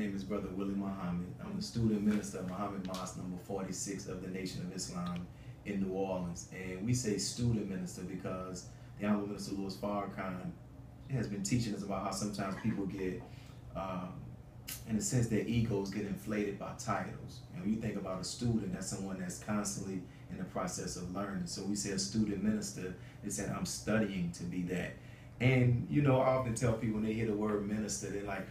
name is Brother Willie Muhammad. I'm the student minister of Muhammad Mosque number 46 of the Nation of Islam in New Orleans. And we say student minister because the Honorable Minister Louis Farrakhan has been teaching us about how sometimes people get, in a sense, their egos get inflated by titles. And when you think about a student, that's someone that's constantly in the process of learning. So we say a student minister is saying, I'm studying to be that. And, you know, I often tell people when they hear the word minister, they're like,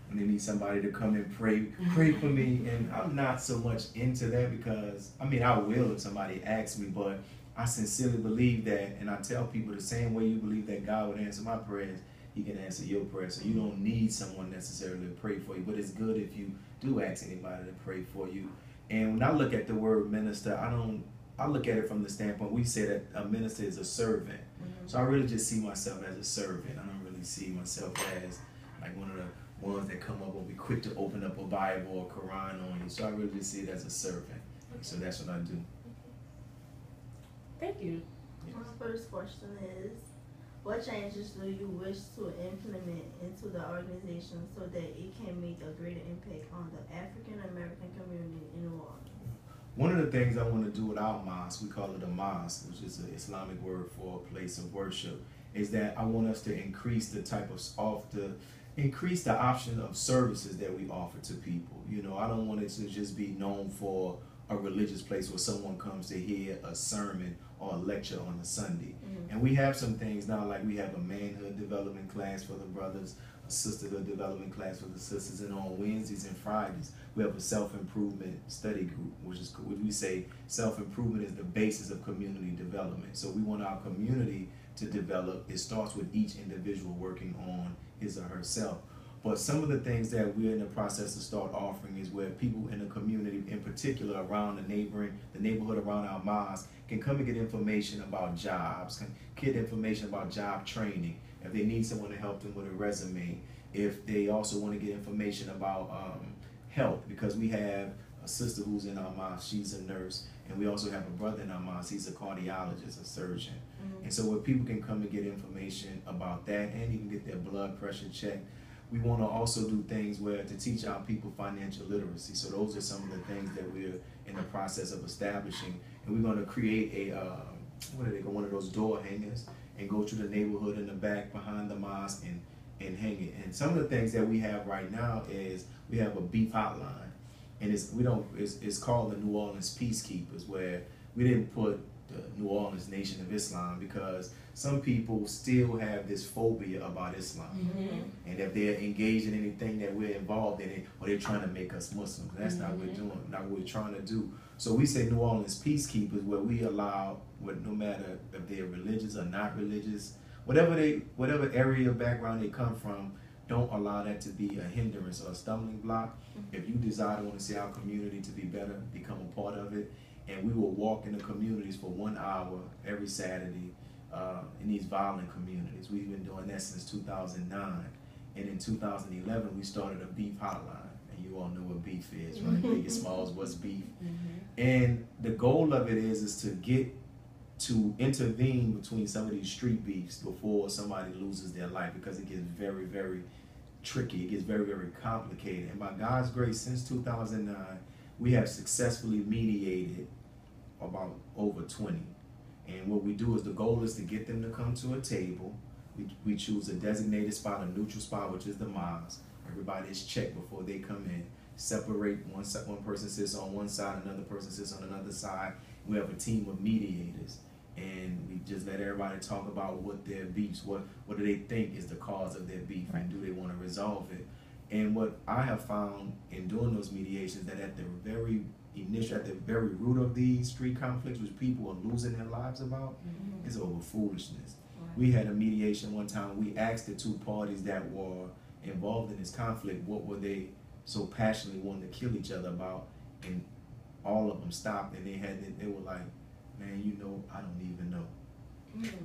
when they need somebody to come and pray for me. And I'm not so much into that because, I mean, I will if somebody asks me, but I sincerely believe that, and I tell people the same way you believe that God would answer my prayers, He can answer your prayers. So you don't need someone necessarily to pray for you, but it's good if you do ask anybody to pray for you. And when I look at the word minister, I look at it from the standpoint, we say that a minister is a servant. So I really just see myself as a servant. I don't really see myself as like one of the ones that come up and be quick to open up a Bible or Quran on you. So I really just see it as a servant. So that's what I do. Thank you. Yes. My first question is, what changes do you wish to implement into the organization so that it can make a greater impact on the African American community in New Orleans? One of the things I want to do with our mosque, we call it a mosque, which is an Islamic word for a place of worship, is that I want us to increase the increase the option of services that we offer to people. You know, I don't want it to just be known for a religious place where someone comes to hear a sermon or a lecture on a Sunday. And we have some things now, like we have a manhood development class for the brothers, a sisterhood development class for the sisters, and on Wednesdays and Fridays we have a self-improvement study group, which we say self-improvement is the basis of community development. So we want our community to develop. It starts with each individual working on his or herself. But some of the things that we're in the process to start offering is where people in the community, in particular around the neighborhood around our mosque, can come and get information about jobs, can get information about job training, if they need someone to help them with a resume, if they also want to get information about health, because we have a sister who's in our mosque, she's a nurse, and we also have a brother in our mosque, he's a cardiologist, a surgeon. And so where people can come and get information about that and even get their blood pressure checked. We want to also do things where to teach our people financial literacy. So those are some of the things that we're in the process of establishing. And we're going to create one of those door hangers and go to the neighborhood in the back behind the mosque and hang it. And some of the things that we have right now is we have a beef hotline, and it's called the New Orleans Peacekeepers, where we didn't put the New Orleans Nation of Islam because some people still have this phobia about Islam. And if they're engaged in anything that we're involved in, or they're trying to make us Muslims, that's not what we're doing, not what we're trying to do. So we say New Orleans Peacekeepers, where we allow, no matter if they're religious or not religious, whatever area of background they come from, don't allow that to be a hindrance or a stumbling block. If you desire to want to see our community to be better, become a part of it. And we will walk in the communities for 1 hour every Saturday in these violent communities. We've been doing that since 2009. And in 2011, we started a beef hotline. And you all know what beef is, right? Biggest Smalls, what's beef? And the goal of it is to intervene between some of these street beefs before somebody loses their life, because it gets very, very tricky. It gets very, very complicated. And by God's grace, since 2009, we have successfully mediated about over 20. And what we do is the goal is to get them to come to a table. We choose a designated spot, a neutral spot, which is the mosque. Everybody is checked before they come in. Separate, one person sits on one side, another person sits on another side. We have a team of mediators. And we just let everybody talk about what their beefs, what do they think is the cause of their beef, and do they want to resolve it. And what I have found in doing those mediations, that at the very root of these street conflicts, which people are losing their lives about, is over foolishness. We had a mediation one time. We asked the two parties that were involved in this conflict, what were they so passionately wanting to kill each other about, and all of them stopped, and they were like, man, you know, I don't even know.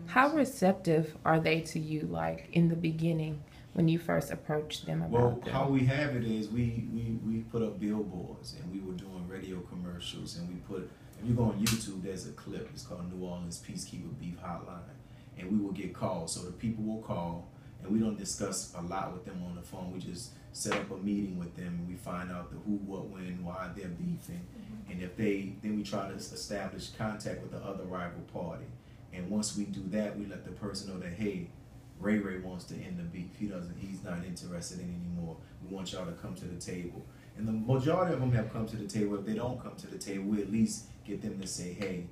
How receptive are they to you, like in the beginning when you first approached them about how we have it is we put up billboards, and we were doing radio commercials, and if you go on YouTube, there's a clip, it's called New Orleans Peacekeeper Beef Hotline, and we will get calls. So the people will call, and we don't discuss a lot with them on the phone. We just set up a meeting with them, and we find out the who, what, when, why they're beefing, and if they, then we try to establish contact with the other rival party. And once we do that, we let the person know that, hey, Ray Ray wants to end the beef. He's not interested in it anymore. We want y'all to come to the table. And the majority of them have come to the table. If they don't come to the table, we at least get them to say, hey,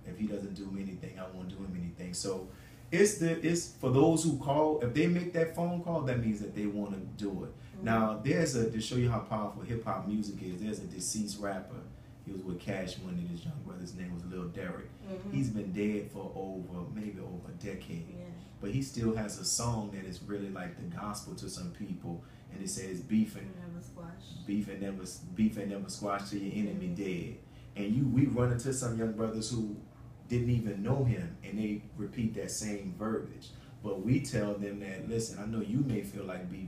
if he doesn't do anything, I won't do him anything. So it's for those who call, if they make that phone call, that means that they want to do it. Now, to show you how powerful hip hop music is, there's a deceased rapper. He was with Cash Money, his young brother's name was Lil Derek. He's been dead for maybe over a decade. Yeah. But he still has a song that is really like the gospel to some people. And it says, beef ain't never squashed till your enemy dead. And we run into some young brothers who didn't even know him, and they repeat that same verbiage. But we tell them that, listen, I know you may feel like beef